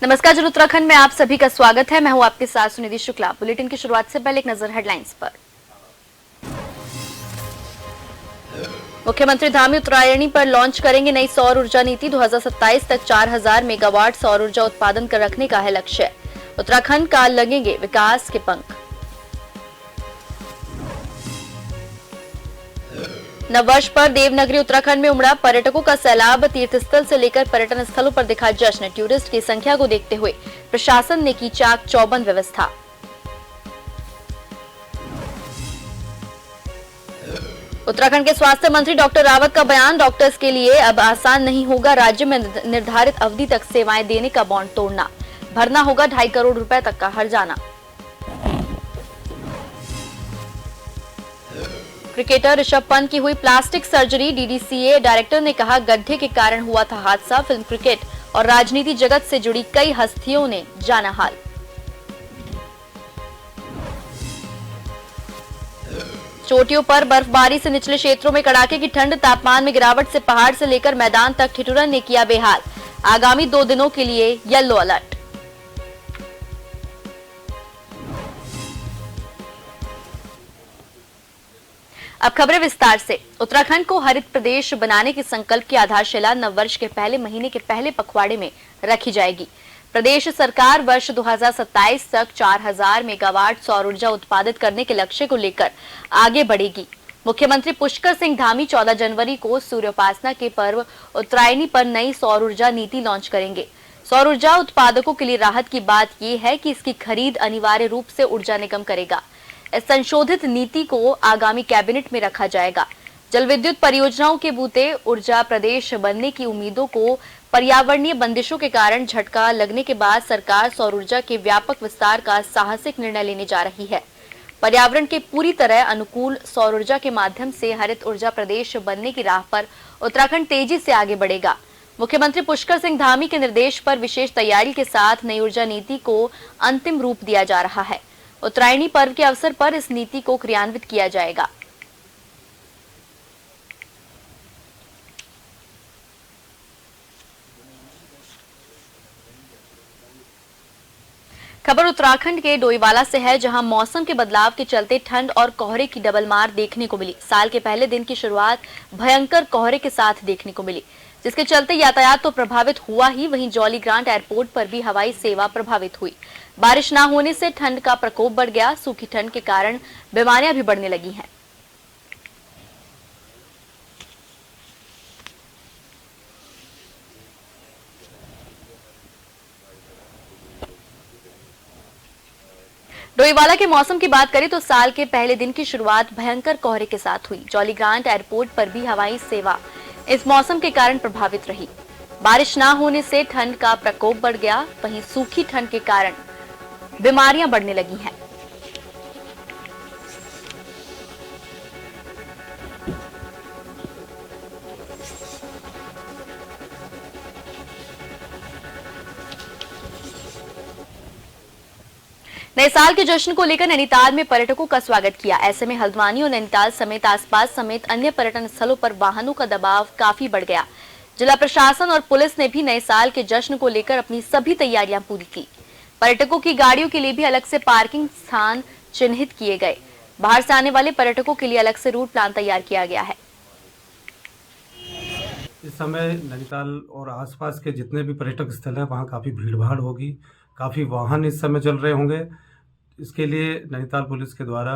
नमस्कार, जन उत्तराखंड में आप सभी का स्वागत है। मैं हूं आपके साथ सुनिधि शुक्ला। बुलेटिन की शुरुआत से पहले एक नजर हेडलाइंस पर। मुख्यमंत्री धामी उत्तरायणी पर लॉन्च करेंगे नई सौर ऊर्जा नीति। 2027 तक 4000 मेगावाट सौर ऊर्जा उत्पादन कर रखने का है लक्ष्य। उत्तराखंड का लगेंगे विकास के पंख। नववर्ष पर देवनगरी उत्तराखंड में उमड़ा पर्यटकों का सैलाब। तीर्थस्थल से लेकर पर्यटन स्थलों पर दिखा जश्न। टूरिस्ट की संख्या को देखते हुए प्रशासन ने की चाक चौबंद व्यवस्था। उत्तराखंड के स्वास्थ्य मंत्री डॉक्टर रावत का बयान। डॉक्टर्स के लिए अब आसान नहीं होगा राज्य में निर्धारित अवधि तक सेवाएं देने का बॉन्ड तोड़ना। भरना होगा 2.5 करोड़ रुपए तक का हर्जाना। क्रिकेटर ऋषभ पंत की हुई प्लास्टिक सर्जरी। डीडीसीए डायरेक्टर ने कहा गड्ढे के कारण हुआ था हादसा। फिल्म, क्रिकेट और राजनीति जगत से जुड़ी कई हस्तियों ने जाना हाल। चोटियों पर बर्फबारी से निचले क्षेत्रों में कड़ाके की ठंड। तापमान में गिरावट से पहाड़ से लेकर मैदान तक ठिठुरन ने किया बेहाल। आगामी 2 दिनों के लिए येलो अलर्ट। अब खबरें विस्तार से। उत्तराखंड को हरित प्रदेश बनाने के संकल्प की आधारशिला नववर्ष के पहले महीने के पहले पखवाड़े में रखी जाएगी। प्रदेश सरकार वर्ष 2027 तक 4000 मेगावाट सौर ऊर्जा उत्पादित करने के लक्ष्य को लेकर आगे बढ़ेगी। मुख्यमंत्री पुष्कर सिंह धामी 14 जनवरी को सूर्योपासना के पर्व उत्तरायणी पर नई सौर ऊर्जा नीति लॉन्च करेंगे। सौर ऊर्जा उत्पादकों के लिए राहत की बात यह है कि इसकी खरीद अनिवार्य रूप से ऊर्जा निगम करेगा। इस संशोधित नीति को आगामी कैबिनेट में रखा जाएगा। जल विद्युत परियोजनाओं के बूते ऊर्जा प्रदेश बनने की उम्मीदों को पर्यावरणीय बंदिशों के कारण झटका लगने के बाद सरकार सौर ऊर्जा के व्यापक विस्तार का साहसिक निर्णय लेने जा रही है। पर्यावरण के पूरी तरह अनुकूल सौर ऊर्जा के माध्यम से हरित ऊर्जा प्रदेश बनने की राह पर उत्तराखंड तेजी से आगे बढ़ेगा। मुख्यमंत्री पुष्कर सिंह धामी के निर्देश पर विशेष तैयारी के साथ नई ऊर्जा नीति को अंतिम रूप दिया जा रहा है। उत्तरायणी पर्व के अवसर पर इस नीति को क्रियान्वित किया जाएगा। खबर उत्तराखंड के डोईवाला से है, जहां मौसम के बदलाव के चलते ठंड और कोहरे की डबल मार देखने को मिली। साल के पहले दिन की शुरुआत भयंकर कोहरे के साथ देखने को मिली, जिसके चलते यातायात तो प्रभावित हुआ ही, वहीं जौलीग्रांट एयरपोर्ट पर भी हवाई सेवा प्रभावित हुई। बारिश न होने से ठंड का प्रकोप बढ़ गया। सूखी ठंड के कारण बीमारियां भी बढ़ने लगी हैं। डोईवाला के मौसम की बात करें तो साल के पहले दिन की शुरुआत भयंकर कोहरे के साथ हुई। जौलीग्रांट एयरपोर्ट पर भी हवाई सेवा इस मौसम के कारण प्रभावित रही। बारिश न होने से ठंड का प्रकोप बढ़ गया, वहीं सूखी ठंड के कारण बीमारियां बढ़ने लगी हैं। नए साल के जश्न को लेकर नैनीताल में पर्यटकों का स्वागत किया। ऐसे में हल्द्वानी और नैनीताल समेत आसपास समेत अन्य पर्यटन स्थलों पर वाहनों का दबाव काफी बढ़ गया। जिला प्रशासन और पुलिस ने भी नए साल के जश्न को लेकर अपनी सभी तैयारियां पूरी की। पर्यटकों की गाड़ियों के लिए भी अलग से पार्किंग स्थान चिन्हित किए गए। बाहर से आने वाले पर्यटकों के लिए अलग से रूट प्लान तैयार किया गया है। इस समय नैनीताल और आसपास के जितने भी पर्यटक स्थल हैं वहाँ काफ़ी भीड़भाड़ होगी, काफ़ी वाहन इस समय चल रहे होंगे। इसके लिए नैनीताल पुलिस के द्वारा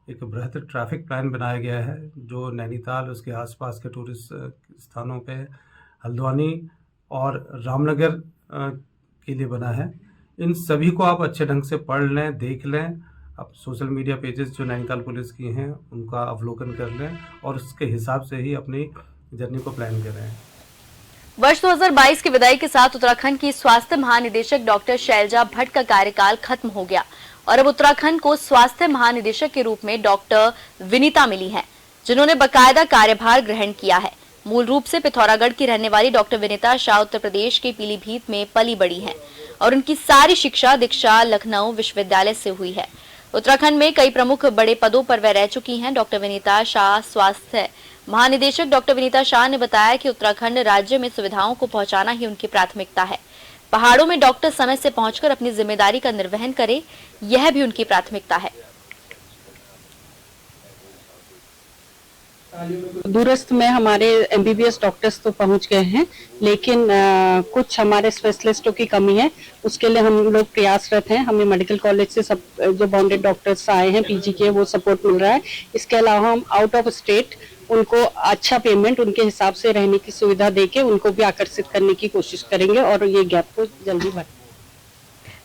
एक बृहद ट्रैफिक प्लान बनाया गया है, जो नैनीताल उसके आसपास के टूरिस्ट स्थानों पे हल्द्वानी और रामनगर के लिए बना है। इन सभी को आप अच्छे ढंग से पढ़ लें, देख लें। आप सोशल मीडिया पेजेस जो नैनीताल पुलिस की हैं उनका अवलोकन कर लें और उसके हिसाब से ही अपनी जर्नी को प्लान करें। वर्ष 2022 की विदाई के साथ उत्तराखंड की स्वास्थ्य महानिदेशक डॉक्टर शैलजा भट्ट का कार्यकाल खत्म हो गया और अब उत्तराखंड को स्वास्थ्य महानिदेशक के रूप में डॉक्टर विनीता मिली हैं, जिन्होंने बकायदा कार्यभार ग्रहण किया है। मूल रूप से पिथौरागढ़ की रहने वाली डॉक्टर विनीता शाह उत्तर प्रदेश के पीलीभीत में पली बड़ी हैं और उनकी सारी शिक्षा दीक्षा लखनऊ विश्वविद्यालय से हुई है। उत्तराखंड में कई प्रमुख बड़े पदों पर वह रह चुकी हैं। डॉक्टर विनीता शाह स्वास्थ्य महानिदेशक डॉक्टर विनीता शाह ने बताया कि उत्तराखंड राज्य में सुविधाओं को पहुंचाना ही उनकी प्राथमिकता है। पहाड़ों में डॉक्टर समय से पहुंचकर अपनी जिम्मेदारी का निर्वहन करे, यह भी उनकी प्राथमिकता है। दूरस्थ में हमारे एमबीबीएस डॉक्टर्स तो पहुंच गए हैं, लेकिन कुछ हमारे स्पेशलिस्टों की कमी है। उसके लिए हम लोग प्रयासरत हैं। हमें मेडिकल कॉलेज से सब जो बाउंडेड डॉक्टर्स आए हैं पीजी के, वो सपोर्ट मिल रहा है। इसके अलावा हम आउट ऑफ स्टेट उनको अच्छा पेमेंट, उनके हिसाब से रहने की सुविधा देके उनको भी आकर्षित करने की कोशिश करेंगे और ये गैप को जल्दी भर।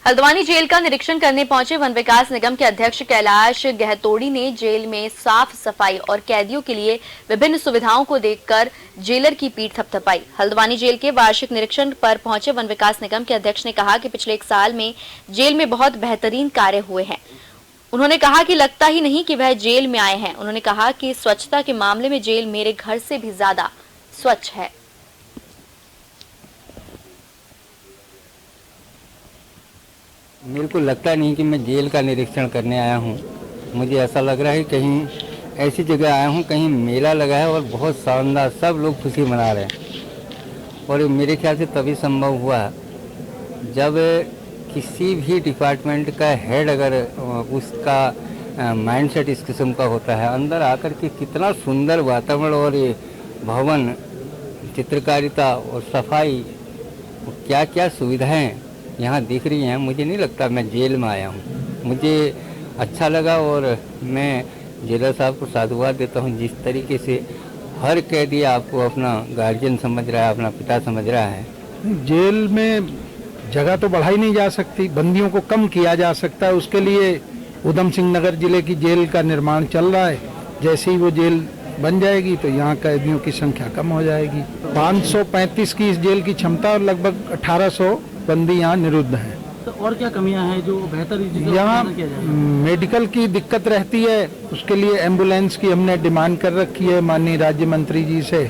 हल्द्वानी जेल का निरीक्षण करने पहुंचे वन विकास निगम के अध्यक्ष कैलाश गहतोड़ी ने जेल में साफ सफाई और कैदियों के लिए विभिन्न सुविधाओं को देखकर जेलर की पीठ थपथपाई। हल्द्वानी जेल के वार्षिक निरीक्षण पर पहुंचे वन विकास निगम के अध्यक्ष ने कहा कि पिछले 1 साल में जेल में बहुत बेहतरीन कार्य हुए हैं। उन्होंने कहा कि लगता ही नहीं कि वह जेल में आए हैं। उन्होंने कहा कि स्वच्छता के मामले में जेल मेरे घर से भी ज्यादा स्वच्छ है। मेरे को लगता नहीं कि मैं जेल का निरीक्षण करने आया हूँ। मुझे ऐसा लग रहा है कहीं ऐसी जगह आया हूँ, कहीं मेला लगा है और बहुत शानदार सब लोग खुशी मना रहे हैं। और मेरे ख्याल से तभी संभव हुआ जब किसी भी डिपार्टमेंट का हेड अगर उसका माइंडसेट इस किस्म का होता है, अंदर आकर के कितना सुंदर वातावरण और ये भवन, चित्रकारिता और सफाई, क्या क्या सुविधाएं यहाँ दिख रही हैं। मुझे नहीं लगता मैं जेल में आया हूँ। मुझे अच्छा लगा और मैं जेलर साहब को साधुवाद देता हूँ जिस तरीके से हर कैदी आपको अपना गार्जियन समझ रहा है, अपना पिता समझ रहा है। जेल में जगह तो बढ़ाई नहीं जा सकती, बंदियों को कम किया जा सकता है। उसके लिए उधम सिंह नगर जिले की जेल का निर्माण चल रहा है। जैसे ही वो जेल बन जाएगी तो यहाँ कैदियों की संख्या कम हो जाएगी। 535 की इस जेल की क्षमता और लगभग 1800 बंदी यहाँ निरुद्ध हैं। तो और क्या कमियां हैं जो बेहतर यहाँ मेडिकल की दिक्कत रहती है, उसके लिए एम्बुलेंस की हमने डिमांड कर रखी है माननीय राज्य मंत्री जी से,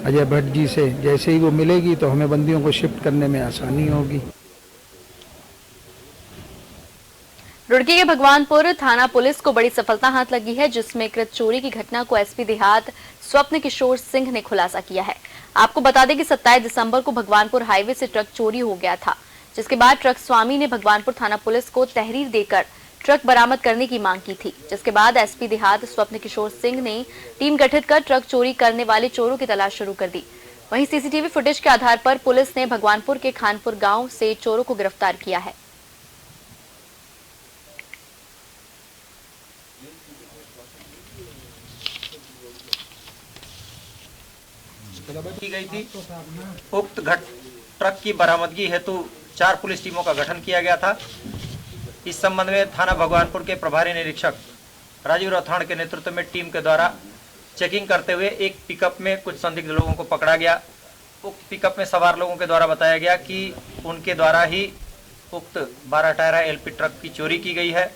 अजय भट्ट जी से। जैसे ही वो मिलेगी तो हमें बंदियों को शिफ्ट करने में आसानी होगी। रुड़की के भगवानपुर थाना पुलिस को बड़ी सफलता हाथ लगी है, जिसमें कृत चोरी की घटना को एसपी देहात स्वप्न किशोर सिंह ने खुलासा किया है। आपको बता दें कि 27 दिसंबर को भगवानपुर हाईवे से ट्रक चोरी हो गया था, जिसके बाद ट्रक स्वामी ने भगवानपुर थाना पुलिस को तहरीर देकर ट्रक बरामद करने की मांग की थी। जिसके बाद एसपी देहात स्वप्न किशोर सिंह ने टीम गठित कर ट्रक चोरी करने वाले चोरों की तलाश शुरू कर दी। वहीं सीसीटीवी फुटेज के आधार पर पुलिस ने भगवानपुर के खानपुर गांव से चोरों को गिरफ्तार किया है। की गई थी। उक्त ट्रक की बरामदगी हेतु 4 पुलिस टीमों का गठन किया गया था। इस संबंध में थाना भगवानपुर के प्रभारी निरीक्षक राजीव रथाण के नेतृत्व में टीम के द्वारा चेकिंग करते हुए एक पिकअप में कुछ संदिग्ध लोगों को पकड़ा गया। उक्त पिकअप में सवार लोगों के द्वारा बताया गया कि उनके द्वारा ही उक्त 12 टायरा एलपी ट्रक की चोरी की गई है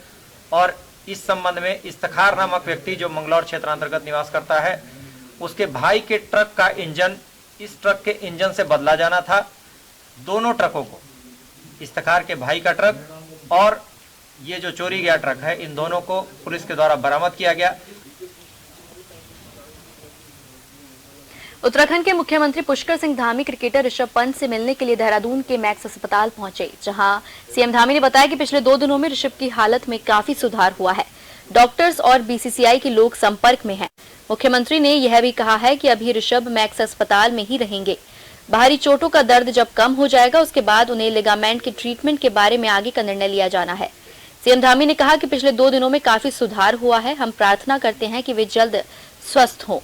और इस संबंध में इफ्तिखार नामक व्यक्ति जो मंगलौर क्षेत्र अंतर्गत निवास करता है, उसके भाई के ट्रक का इंजन इस ट्रक के इंजन से बदला जाना था। दोनों ट्रकों को, इफ्तिखार के भाई का ट्रक और ये जो चोरी गया ट्रक है, इन दोनों को पुलिस के द्वारा बरामद किया गया। उत्तराखंड के मुख्यमंत्री पुष्कर सिंह धामी क्रिकेटर ऋषभ पंत से मिलने के लिए देहरादून के मैक्स अस्पताल पहुंचे, जहां सीएम धामी ने बताया कि पिछले 2 दिनों में ऋषभ की हालत में काफी सुधार हुआ है। डॉक्टर्स और बीसीसीआई के लोग संपर्क में हैं। मुख्यमंत्री ने यह भी कहा है कि अभी ऋषभ मैक्स अस्पताल में ही रहेंगे। बाहरी चोटों का दर्द जब कम हो जाएगा, उसके बाद उन्हें लिगामेंट के ट्रीटमेंट के बारे में आगे का निर्णय लिया जाना है। सीएम धामी ने कहा कि पिछले 2 दिनों में काफी सुधार हुआ है। हम प्रार्थना करते हैं कि वे जल्द स्वस्थ हों।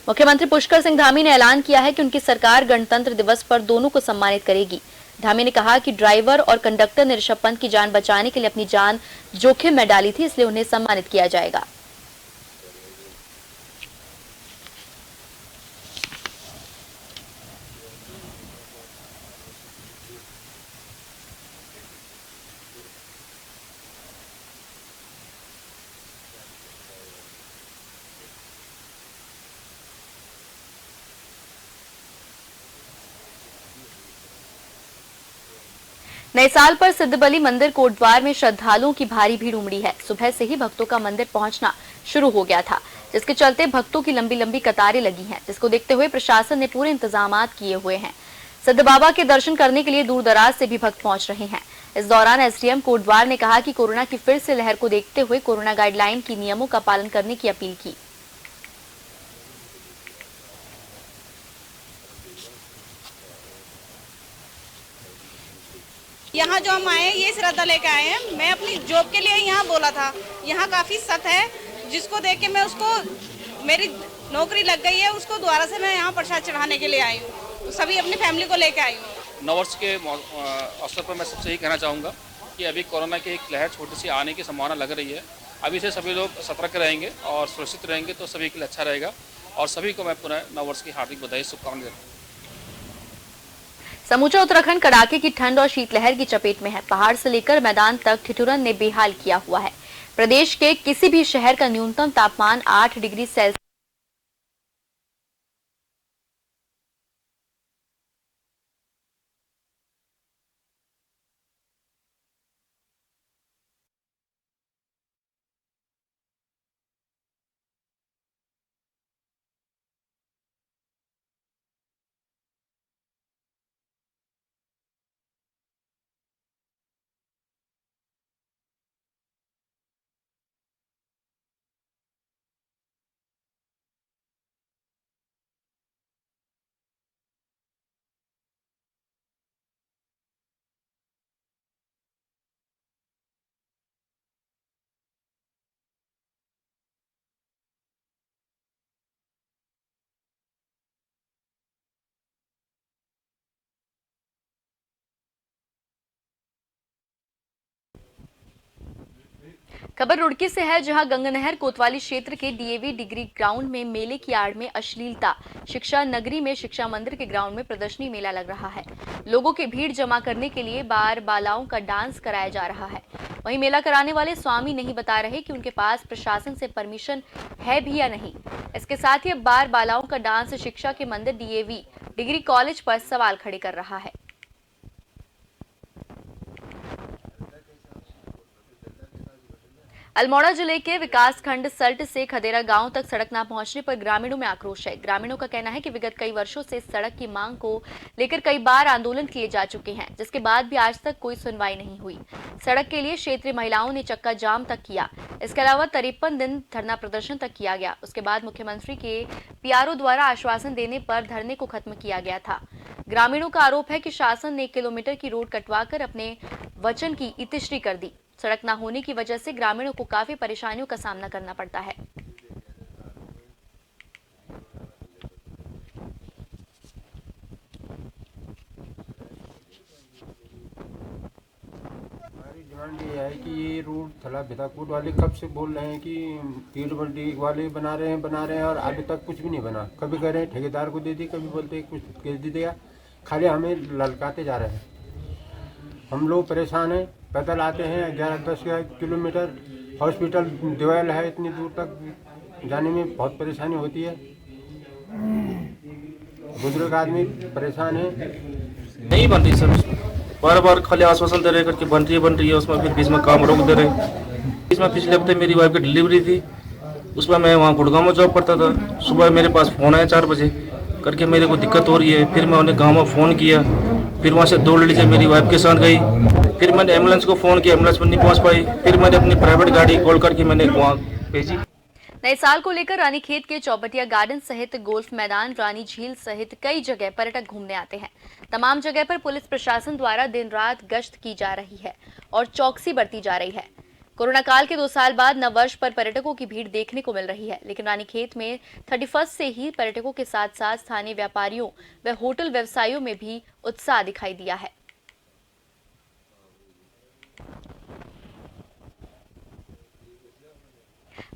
मुख्यमंत्री पुष्कर सिंह धामी ने ऐलान किया है कि उनकी सरकार गणतंत्र दिवस पर दोनों को सम्मानित करेगी। धामी ने कहा कि ड्राइवर और कंडक्टर ने ऋषभ पंत की जान बचाने के लिए अपनी जान जोखिम में डाली थी, इसलिए उन्हें सम्मानित किया जाएगा। नए साल पर सिद्धबली मंदिर कोटद्वार में श्रद्धालुओं की भारी भीड़ उमड़ी है। सुबह से ही भक्तों का मंदिर पहुंचना शुरू हो गया था, जिसके चलते भक्तों की लंबी लंबी कतारें लगी हैं, जिसको देखते हुए प्रशासन ने पूरे इंतजामात किए हुए हैं। सिद्ध बाबा के दर्शन करने के लिए दूर दराज से भी भक्त पहुंच रहे हैं। इस दौरान एसडीएम कोटद्वार ने कहा कि कोरोना की फिर से लहर को देखते हुए कोरोना गाइडलाइन की नियमों का पालन करने की अपील की। यहाँ जो हम आए हैं ये श्रद्धा लेके आए हैं। मैं अपनी जॉब के लिए यहाँ बोला था, यहाँ काफी सत है, जिसको देख के मैं उसको, मेरी नौकरी लग गई है, उसको दोबारा से मैं यहाँ प्रसाद चढ़ाने के लिए आई हूँ। सभी अपनी फैमिली को लेके आई हूँ। नववर्ष के अवसर पर मैं सबसे यही कहना चाहूँगा कि अभी कोरोना की एक लहर छोटी सी आने की संभावना लग रही है। अभी से सभी लोग सतर्क रहेंगे और सुरक्षित रहेंगे तो सभी के लिए अच्छा रहेगा। और सभी को मैं पुनः नववर्ष की हार्दिक बधाई शुभकामनाएं देता हूँ। समूचा उत्तराखंड कड़ाके की ठंड और शीतलहर की चपेट में है। पहाड़ से लेकर मैदान तक ठिठुरन ने बेहाल किया हुआ है। प्रदेश के किसी भी शहर का न्यूनतम तापमान 8 डिग्री सेल्सियस खबर रुड़की से है, जहां गंगानहर कोतवाली क्षेत्र के डीएवी डिग्री ग्राउंड में मेले की आड़ में अश्लीलता। शिक्षा नगरी में शिक्षा मंदिर के ग्राउंड में प्रदर्शनी मेला लग रहा है। लोगों की भीड़ जमा करने के लिए बार बालाओं का डांस कराया जा रहा है। वहीं मेला कराने वाले स्वामी नहीं बता रहे कि उनके पास प्रशासन से परमिशन है भी या नहीं। इसके साथ ही अब बार बालाओं का डांस शिक्षा के मंदिर डीएवी डिग्री कॉलेज पर सवाल खड़े कर रहा है। अल्मोड़ा जिले के विकासखंड सल्ट से खदेरा गांव तक सड़क न पहुंचने पर ग्रामीणों में आक्रोश है। ग्रामीणों का कहना है कि विगत कई वर्षों से सड़क की मांग को लेकर कई बार आंदोलन किए जा चुके हैं, जिसके बाद भी आज तक कोई सुनवाई नहीं हुई। सड़क के लिए क्षेत्रीय महिलाओं ने चक्का जाम तक किया। इसके अलावा 53 दिन धरना प्रदर्शन तक किया गया। उसके बाद मुख्यमंत्री के पीआरओ द्वारा आश्वासन देने पर धरने को खत्म किया गया था। ग्रामीणों का आरोप है कि शासन ने 1 किलोमीटर की रोड कटवाकर अपने वचन की इतिश्री कर दी। सड़क न होने की वजह से ग्रामीणों को काफी परेशानियों का सामना करना पड़ता है। हमारी डिमांड ये है कि ये रोड थला बिदाकोट वाले कब से बोल रहे हैं कि पीडब्ल्यूडी वाले बना रहे हैं और अभी तक कुछ भी नहीं बना। कभी कह रहे हैं ठेकेदार को दे दी, कभी बोलते हैं कुछ दे दिया, खाली हमें ललकाते जा रहे हैं। हम लोग परेशान हैं, पैदल आते हैं 11-10 किलोमीटर, हॉस्पिटल दिवाल है, इतनी दूर तक जाने में बहुत परेशानी होती है। बुजुर्ग आदमी परेशान है। नहीं बन रही सर, बार बार खाली आश्वासन दे रहे करके बन रही है, उसमें फिर बीच में काम रोक दे रहे। इसमें पिछले हफ्ते मेरी वाइफ की डिलीवरी थी, उसमें मैं वहाँ गुड़गांव में जॉब करता था। सुबह मेरे पास फ़ोन आया 4 बजे करके मेरे को दिक्कत हो रही है। फिर मैं उन्हें गाँव में फ़ोन किया, फिर वहाँ से 2 लेडीज़ें मेरी वाइफ के साथ गई। फिर मैंने एम्बुलेंस को फ़ोन किया, एम्बुलेंस पर नहीं पहुँच पाई। फिर मैंने अपनी प्राइवेट गाड़ी कॉल करके मैंने वहाँ भेजी। नए साल को लेकर रानीखेत के चौबटिया गार्डन सहित गोल्फ मैदान, रानी झील सहित कई जगह पर्यटक घूमने आते हैं। तमाम जगह पर पुलिस प्रशासन द्वारा दिन रात गश्त की जा रही है और चौकसी बरती जा रही है। कोरोना काल के 2 साल बाद नववर्ष पर पर्यटकों की भीड़ देखने को मिल रही है, लेकिन रानीखेत में 31 से ही पर्यटकों के साथ साथ स्थानीय व्यापारियों व होटल व्यवसायियों में भी उत्साह दिखाई दिया है।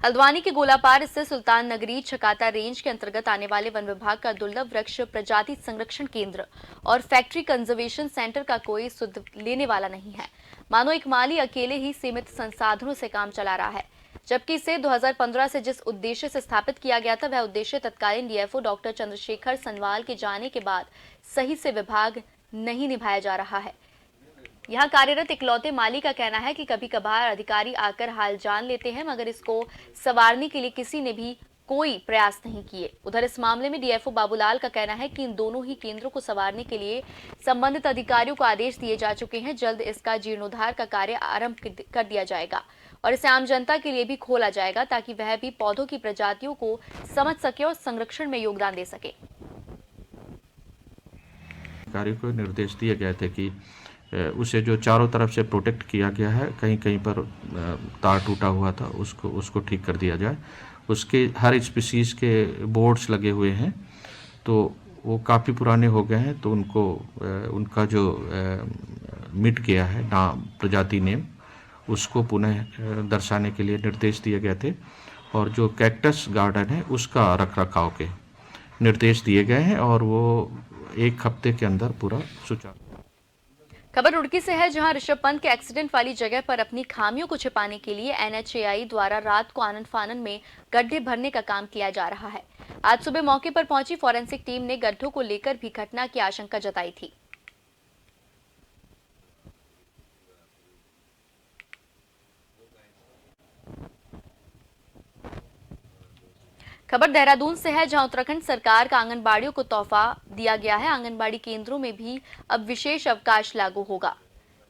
हल्द्वानी के गोलापार स्थित सुल्तान नगरी छकाता रेंज के अंतर्गत आने वाले वन विभाग का दुर्लभ वृक्ष प्रजाति संरक्षण केंद्र और फैक्ट्री कंजर्वेशन सेंटर का कोई सुध लेने वाला नहीं है। मानो एक माली अकेले ही सीमित संसाधनों से काम चला रहा है, जबकि इसे 2015 से जिस उद्देश्य से स्थापित किया गया था वह उद्देश्य तत्कालीन डीएफओ डॉक्टर चंद्रशेखर सनवाल के जाने के बाद सही से विभाग नहीं निभाया जा रहा है। यहाँ कार्यरत इकलौते माली का कहना है कि कभी कभार अधिकारी आकर हाल जान लेते हैं, मगर इसको संवारने के लिए किसी ने भी कोई प्रयास नहीं किए। उधर इस मामले में डीएफओ बाबूलाल का कहना है कि इन दोनों ही केंद्रों को संवारने के लिए संबंधित अधिकारियों को आदेश दिए जा चुके हैं। जल्द इसका जीर्णोद्धार का कार्य आरंभ कर दिया जाएगा और इसे आम जनता के लिए भी खोला जाएगा ताकि वह भी पौधों की प्रजातियों को समझ सके और संरक्षण में योगदान दे सके। अधिकारियों को निर्देश दिए गए थे कि उसे जो चारों तरफ से प्रोटेक्ट किया गया है, कहीं कहीं पर तार टूटा हुआ था, उसको ठीक कर दिया जाए। उसके हर स्पीसीज के बोर्ड्स लगे हुए हैं, तो वो काफ़ी पुराने हो गए हैं, तो उनका जो मिट गया है नाम, प्रजाति नेम, उसको पुनः दर्शाने के लिए निर्देश दिए गए थे। और जो कैक्टस गार्डन है उसका रखरखाव के निर्देश दिए गए हैं और वो 1 हफ्ते के अंदर पूरा सुचारू। खबर रुड़की से है, जहां ऋषभ पंत के एक्सीडेंट वाली जगह पर अपनी खामियों को छिपाने के लिए एनएचएआई द्वारा रात को आनन फानन में गड्ढे भरने का काम किया जा रहा है। आज सुबह मौके पर पहुंची फॉरेंसिक टीम ने गड्ढों को लेकर भी घटना की आशंका जताई थी। खबर देहरादून से है, जहां उत्तराखंड सरकार का आंगनबाड़ियों को तोहफा दिया गया है। आंगनबाड़ी केंद्रों में भी अब विशेष अवकाश लागू होगा।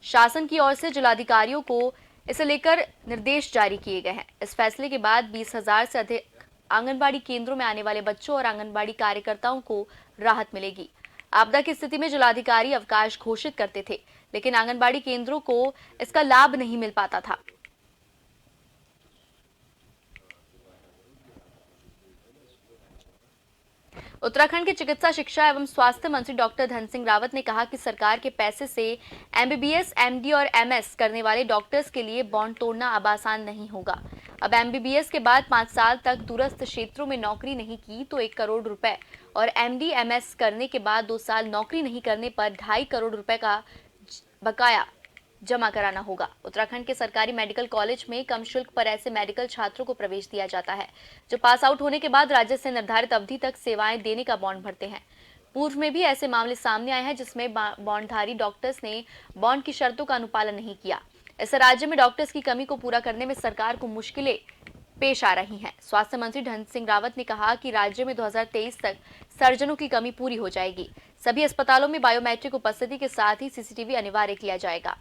शासन की ओर से जिलाधिकारियों को इसे लेकर निर्देश जारी किए गए हैं। इस फैसले के बाद 20,000 से अधिक आंगनबाड़ी केंद्रों में आने वाले बच्चों और आंगनबाड़ी कार्यकर्ताओं को राहत मिलेगी। आपदा की स्थिति में जिलाधिकारी अवकाश घोषित करते थे, लेकिन आंगनबाड़ी केंद्रों को इसका लाभ नहीं मिल पाता था। उत्तराखंड के चिकित्सा शिक्षा एवं स्वास्थ्य मंत्री डॉक्टर धन सिंह रावत ने कहा कि सरकार के पैसे से एमबीबीएस, एमडी और एमएस करने वाले डॉक्टर्स के लिए बॉन्ड तोड़ना अब आसान नहीं होगा। अब एमबीबीएस के बाद 5 साल तक दूरस्थ क्षेत्रों में नौकरी नहीं की तो 1 करोड़ रुपए और एमडी, एमएस करने के बाद 2 साल नौकरी नहीं करने पर 2.5 करोड़ रुपए का बकाया जमा कराना होगा। उत्तराखंड के सरकारी मेडिकल कॉलेज में कम शुल्क पर ऐसे मेडिकल छात्रों को प्रवेश दिया जाता है जो पास आउट होने के बाद राज्य से निर्धारित अवधि तक सेवाएं देने का बॉन्ड भरते हैं। पूर्व में भी ऐसे मामले सामने आए हैं जिसमें बॉन्डधारी डॉक्टर्स ने बॉन्ड की शर्तों का अनुपालन नहीं किया। इससे राज्य में डॉक्टर्स की कमी को पूरा करने में सरकार को मुश्किलें पेश आ रही हैं। स्वास्थ्य मंत्री धन सिंह रावत ने कहा कि राज्य में 2023 तक सर्जनों की कमी पूरी हो जाएगी। सभी अस्पतालों में बायोमेट्रिक उपस्थिति के साथ ही सीसीटीवी अनिवार्य किया जाएगा।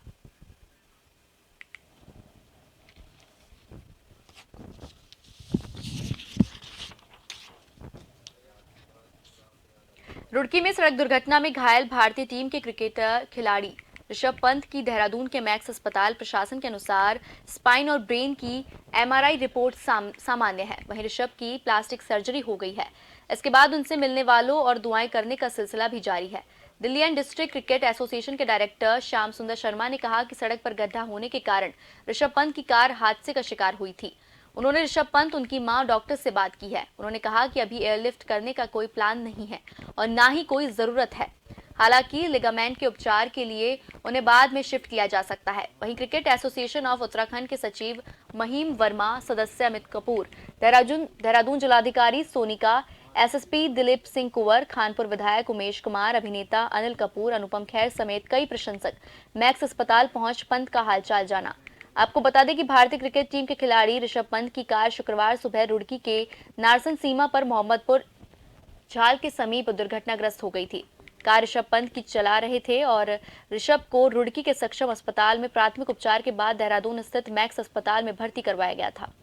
रुड़की में सड़क दुर्घटना में घायल भारतीय टीम के क्रिकेटर खिलाड़ी ऋषभ पंत की देहरादून के मैक्स अस्पताल प्रशासन के अनुसार स्पाइन और ब्रेन की एमआरआई रिपोर्ट सामान्य है। वहीं ऋषभ की प्लास्टिक सर्जरी हो गई है। इसके बाद उनसे मिलने वालों और दुआएं करने का सिलसिला भी जारी है। Delhi and district cricket association के डायरेक्टर श्याम सुंदर शर्मा ने कहा कि सड़क पर गड्ढा होने के कारण ऋषभ पंत की कार हादसे का शिकार हुई थी। उन्होंने ऋषभ पंत, उनकी मां, डॉक्टर से बात की है। उन्होंने कहा कि अभी एयरलिफ्ट करने का कोई प्लान नहीं है और ना ही कोई जरूरत है। हालांकि लिगामेंट के उपचार के लिए उन्हें बाद में शिफ्ट किया जा सकता है। वहीं क्रिकेट एसोसिएशन ऑफ उत्तराखंड के सचिव महिम वर्मा, सदस्य अमित कपूर, देहरादून जिलाधिकारी सोनिका, एसएसपी दिलीप सिंह कुंवर, खानपुर विधायक उमेश कुमार, अभिनेता अनिल कपूर, अनुपम खेर समेत कई प्रशंसक मैक्स अस्पताल पहुंच पंत का हालचाल जाना। आपको बता दें कि भारतीय क्रिकेट टीम के खिलाड़ी ऋषभ पंत की कार शुक्रवार सुबह रुड़की के नारसन सीमा पर मोहम्मदपुर झाल के समीप दुर्घटनाग्रस्त हो गई थी। कार ऋषभ पंत की चला रहे थे और ऋषभ को रुड़की के सक्षम अस्पताल में प्राथमिक उपचार के बाद देहरादून स्थित मैक्स अस्पताल में भर्ती करवाया गया था।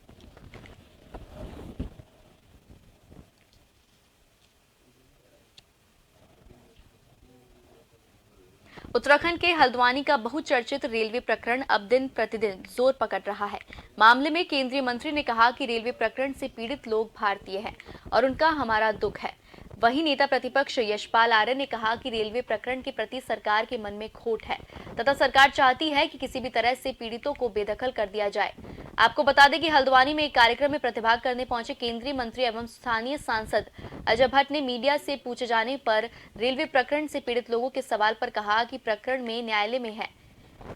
उत्तराखंड के हल्द्वानी का बहुचर्चित रेलवे प्रकरण अब दिन प्रतिदिन जोर पकड़ रहा है। मामले में केंद्रीय मंत्री ने कहा कि रेलवे प्रकरण से पीड़ित लोग भारतीय हैं और उनका हमारा दुख है। वहीं नेता प्रतिपक्ष यशपाल आर्य ने कहा कि रेलवे प्रकरण के प्रति सरकार के मन में खोट है तथा सरकार चाहती है कि किसी भी तरह से पीड़ितों को बेदखल कर दिया जाए। आपको बता दें कि हल्द्वानी में एक कार्यक्रम में प्रतिभाग करने पहुंचे केंद्रीय मंत्री एवं स्थानीय सांसद अजय भट्ट ने मीडिया से पूछे जाने पर रेलवे प्रकरण से पीड़ित लोगों के सवाल पर कहा कि प्रकरण में न्यायालय में है,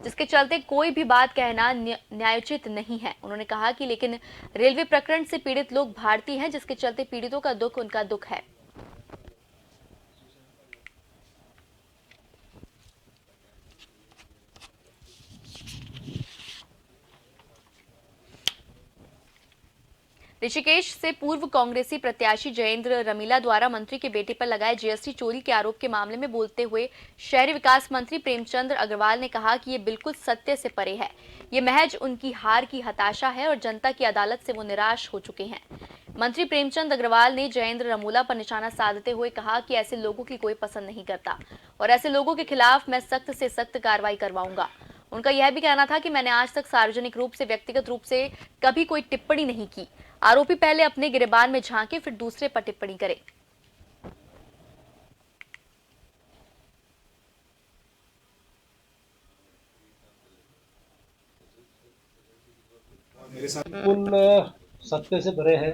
जिसके चलते कोई भी बात कहना न्यायोचित नहीं है। उन्होंने कहा कि लेकिन रेलवे प्रकरण से पीड़ित लोग भारतीय हैं, जिसके चलते पीड़ितों का दुख उनका दुख है। ऋषिकेश से पूर्व कांग्रेसी प्रत्याशी जयेंद्र रमीला द्वारा मंत्री के बेटे पर लगाए जीएसटी चोरी के आरोप के मामले में बोलते हुए शहरी विकास मंत्री प्रेमचंद अग्रवाल ने कहा कि ये बिल्कुल सत्य से परे है। ये महज उनकी हार की हताशा है और जनता की अदालत से वो निराश हो चुके हैं। मंत्री प्रेमचंद अग्रवाल ने जयेंद्र रमूला पर निशाना साधते हुए कहा कि ऐसे लोगों की कोई पसंद नहीं करता और ऐसे लोगों के खिलाफ मैं सख्त से सख्त कार्रवाई करवाऊंगा। उनका यह भी कहना था कि मैंने आज तक सार्वजनिक रूप से व्यक्तिगत रूप से कभी कोई टिप्पणी नहीं की। आरोपी पहले अपने गिरेबान में झांके फिर दूसरे पर टिप्पणी करे। बिल्कुल सत्य से भरे है।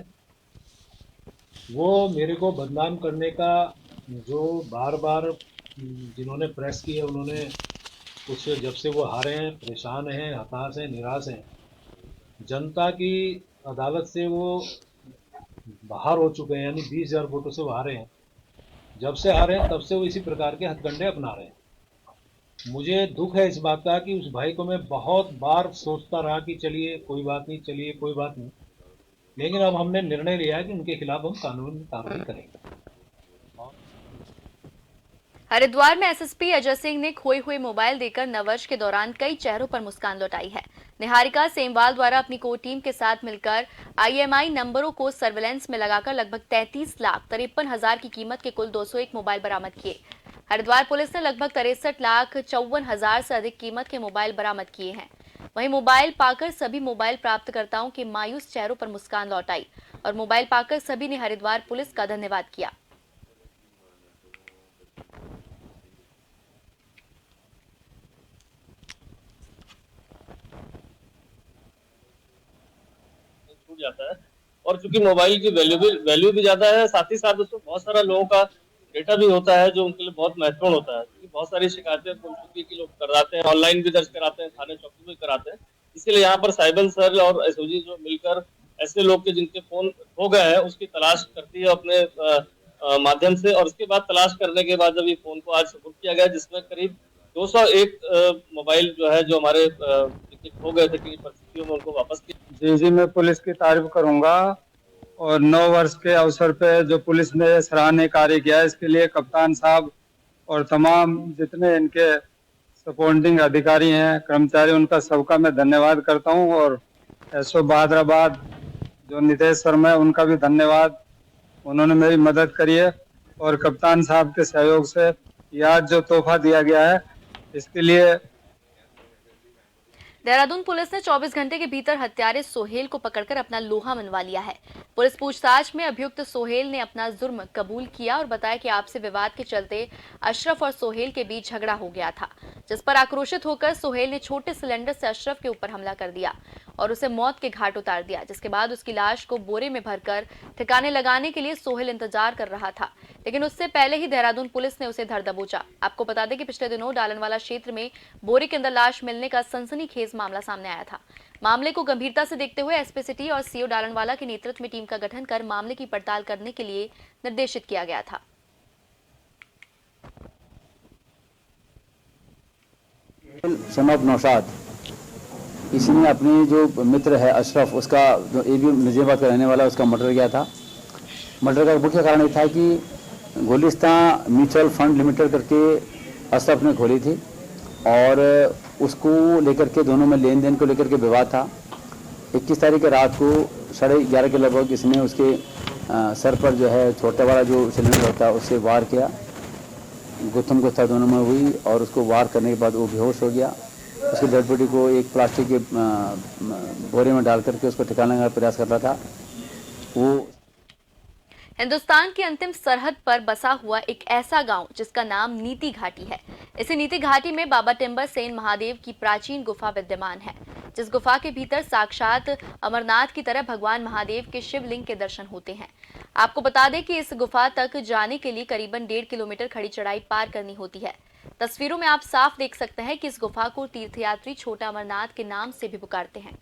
वो मेरे को बदनाम करने का जो बार बार जिन्होंने प्रेस की है उन्होंने कुछ जब से वो हारे हैं, परेशान हैं, हताश हैं, निराश हैं, जनता की अदालत से वो बाहर हो चुके हैं, यानी 20,000 वोटों से वो हारे हैं। जब से हारे हैं तब से वो इसी प्रकार के हथकंडे अपना रहे हैं। मुझे दुख है इस बात का कि उस भाई को मैं बहुत बार सोचता रहा कि चलिए कोई बात नहीं, चलिए कोई बात नहीं, लेकिन अब हमने निर्णय लिया है कि उनके खिलाफ हम कानूनी कार्रवाई करेंगे। हरिद्वार में एसएसपी अजय सिंह ने खोए हुए मोबाइल देकर नववर्ष के दौरान कई चेहरों पर मुस्कान लौटाई है। निहारिका सेमवाल द्वारा अपनी कोर टीम के साथ मिलकर IMEI नंबरों को सर्विलांस में लगाकर लगभग 33,53,000 की कीमत के कुल 201 मोबाइल बरामद किए। हरिद्वार पुलिस ने लगभग 63,54,000 से अधिक कीमत के मोबाइल बरामद किए हैं। वहीं मोबाइल पाकर सभी मोबाइल प्राप्तकर्ताओं के मायूस चेहरों पर मुस्कान लौटाई और मोबाइल पाकर सभी ने हरिद्वार पुलिस का धन्यवाद किया। जाता है और चूंकि मोबाइल की वैल्यू भी ज्यादा है, साथ ही साथ उसमें बहुत सारा लोगों का डेटा भी होता है जो उनके लिए बहुत महत्वपूर्ण होता है। क्योंकि बहुत सारी शिकायतें पुल चुकी की लोग कराते हैं, ऑनलाइन भी दर्ज कराते हैं, थाने चौकी भी कराते हैं। इसलिए यहाँ पर साइबर सेल और एसओजी जो मिलकर ऐसे लोग के जिनके फोन खो गए हैं उसकी तलाश करती है अपने माध्यम से, और उसके बाद तलाश करने के बाद जब ये फोन को आज सुपुर्द किया गया जिसमें करीब 201 मोबाइल जो है जो हमारे हो गए थे किसी परिस्थितियों में उनको वापस किया। जी, मैं पुलिस की तारीफ करूंगा और 9 वर्ष के अवसर पे जो पुलिस ने सराहनीय कार्य किया है इसके लिए कप्तान साहब और तमाम जितने इनके सपोर्टिंग अधिकारी हैं, कर्मचारी, उनका सबका मैं धन्यवाद करता हूं। और एसओ बहादुराबाद जो नितेश शर्मा है उनका भी धन्यवाद, उन्होंने मेरी मदद करी है। और कप्तान साहब के सहयोग से ये आज जो तोहफा दिया गया है इसके लिए देहरादून पुलिस ने 24 घंटे के भीतर हत्यारे सोहेल को पकड़कर अपना लोहा मनवा लिया है। पुलिस पूछताछ में अभियुक्त सोहेल ने अपना जुर्म कबूल किया और बताया कि आपसी विवाद के चलते अशरफ और सोहेल के बीच झगड़ा हो गया था, जिस पर आक्रोशित होकर सोहेल ने छोटे सिलेंडर से अशरफ के ऊपर हमला कर दिया और उसे मौत के घाट उतार दिया। जिसके बाद उसकी लाश को बोरे में भरकर ठिकाने लगाने के लिए सोहेल इंतजार कर रहा था, लेकिन उससे पहले ही देहरादून पुलिस ने उसे धर दबोचा। आपको बता दें कि पिछले दिनों डालनवाला क्षेत्र में बोरे के अंदर लाश मिलने का सनसनीखेज मामला सामने आया था। मामले को गंभीरता से देखते हुए एसपी सिटी और सीओ डालनवाला के नेतृत्व में टीम का गठन कर मामले की पड़ताल करने के लिए निर्देशित किया गया था। सन ऑफ नौशाद, इसने अपनी जो मित्र है अशरफ, उसका जो एबी नजीबाबाद का रहने वाला, उसका मर्डर किया था। मर्डर का मुख्य कारण ये था कि गुलिस्तान म्यूचुअल फंड लिमिटेड करके अशरफ ने खोली थी और उसको लेकर के दोनों में लेन देन को लेकर के विवाद था। 21 तारीख के रात को 11:30 के लगभग इसने उसके सर पर जो है छोटा वाला जो सिलेंडर होता है उससे वार किया। गुत्थम गुत्था दोनों में हुई और उसको वार करने के बाद वो बेहोश हो गया। उसकी डेड बॉडी को एक प्लास्टिक के बोरे में डाल करके उसको ठिकाने का प्रयास कर रहा था। वो हिंदुस्तान की अंतिम सरहद पर बसा हुआ एक ऐसा गांव जिसका नाम नीति घाटी है। इसी नीति घाटी में बाबा टिम्बर सेन महादेव की प्राचीन गुफा विद्यमान है, जिस गुफा के भीतर साक्षात अमरनाथ की तरह भगवान महादेव के शिवलिंग के दर्शन होते हैं। आपको बता दें कि इस गुफा तक जाने के लिए करीबन 1.5 किलोमीटर खड़ी चढ़ाई पार करनी होती है। तस्वीरों में आप साफ देख सकते हैं कि इस गुफा को तीर्थयात्री छोटा अमरनाथ के नाम से भी पुकारते हैं।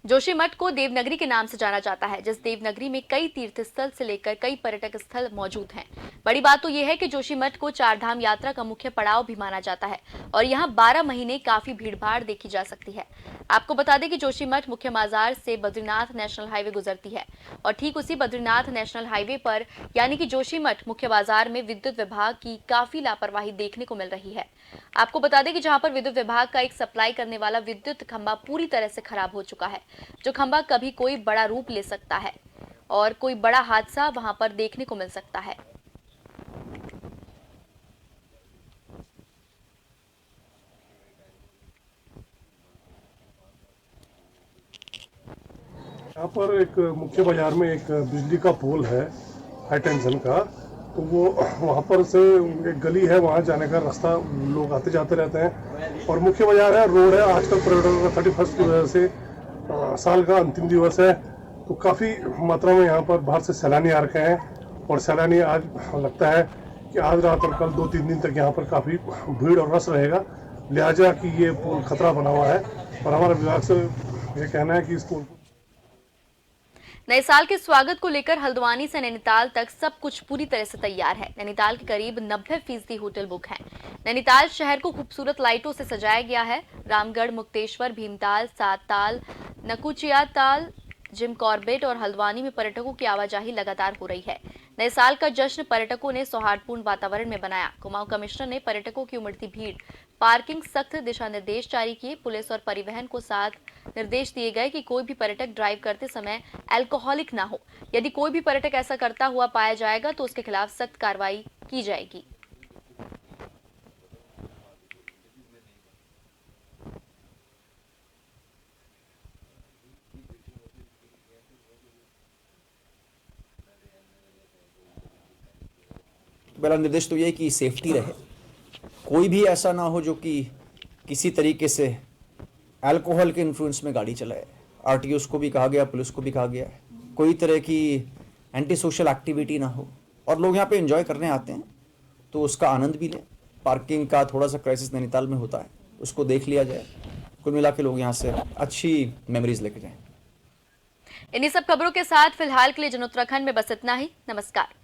जोशीमठ को देवनगरी के नाम से जाना जाता है, जिस देवनगरी में कई तीर्थ स्थल से लेकर कई पर्यटक स्थल मौजूद हैं। बड़ी बात तो यह है कि जोशीमठ को चारधाम यात्रा का मुख्य पड़ाव भी माना जाता है और यहाँ 12 महीने काफी भीड़भाड़ देखी जा सकती है। आपको बता दें कि जोशीमठ मुख्य बाजार से बद्रीनाथ नेशनल हाईवे गुजरती है और ठीक उसी बद्रीनाथ नेशनल हाईवे पर यानी कि जोशीमठ मुख्य बाजार में विद्युत विभाग की काफी लापरवाही देखने को मिल रही है। आपको बता दें कि जहां पर विद्युत विभाग का एक सप्लाई करने वाला विद्युत खंभा पूरी तरह से खराब हो चुका है, जो खंभा कभी कोई बड़ा रूप ले सकता है और कोई बड़ा हादसा वहां पर देखने को मिल सकता है। यहाँ पर एक मुख्य बाजार में एक बिजली का पोल है हाई टेंशन का, तो वो वहाँ पर से एक गली है, वहाँ जाने का रास्ता लोग आते जाते रहते हैं और मुख्य बाजार है, रोड है। आजकल पर्यटकों का 31 की वजह से साल का अंतिम दिवस है, तो काफ़ी मात्रा में यहाँ पर बाहर से सैलानी आ रखे हैं और सैलानी आज लगता है कि आज रात और कल 2-3 दिन तक यहाँ पर काफ़ी भीड़ और रश रहेगा, लिहाजा कि ये पुल खतरा बना हुआ है और हमारे विभाग से ये कहना है कि इस पुल नए साल के स्वागत को लेकर हल्द्वानी से नैनीताल तक सब कुछ पूरी तरह से तैयार है। नैनीताल के करीब 90% होटल बुक हैं। नैनीताल शहर को खूबसूरत लाइटों से सजाया गया है। रामगढ़, मुक्तेश्वर, भीमताल, सातताल, नकुचिया ताल, जिम कॉर्बेट और हल्द्वानी में पर्यटकों की आवाजाही लगातार हो रही है। नए साल का जश्न पर्यटकों ने सौहार्दपूर्ण वातावरण में बनाया। कुमाऊं कमिश्नर ने पर्यटकों की उमड़ती भीड़, पार्किंग सख्त दिशा निर्देश जारी किए। पुलिस और परिवहन को साथ निर्देश दिए गए कि कोई भी पर्यटक ड्राइव करते समय अल्कोहलिक ना हो। यदि कोई भी पर्यटक ऐसा करता हुआ पाया जाएगा तो उसके खिलाफ सख्त कार्रवाई की जाएगी। पहला निर्देश तो ये कि सेफ्टी रहे, कोई भी ऐसा ना हो जो कि किसी तरीके से अल्कोहल के इन्फ्लुएंस में गाड़ी चलाए। आरटीओ को भी कहा गया, पुलिस को भी कहा गया है, कोई तरह की एंटी सोशल एक्टिविटी ना हो और लोग यहाँ पे एंजॉय करने आते हैं तो उसका आनंद भी लें। पार्किंग का थोड़ा सा क्राइसिस नैनीताल में होता है, उसको देख लिया जाए। कुल मिला के लोग यहाँ से अच्छी मेमोरीज लेके जाएं। इन्हीं सब खबरों के साथ फिलहाल के लिए जन उत्तराखंड में बस इतना ही। नमस्कार।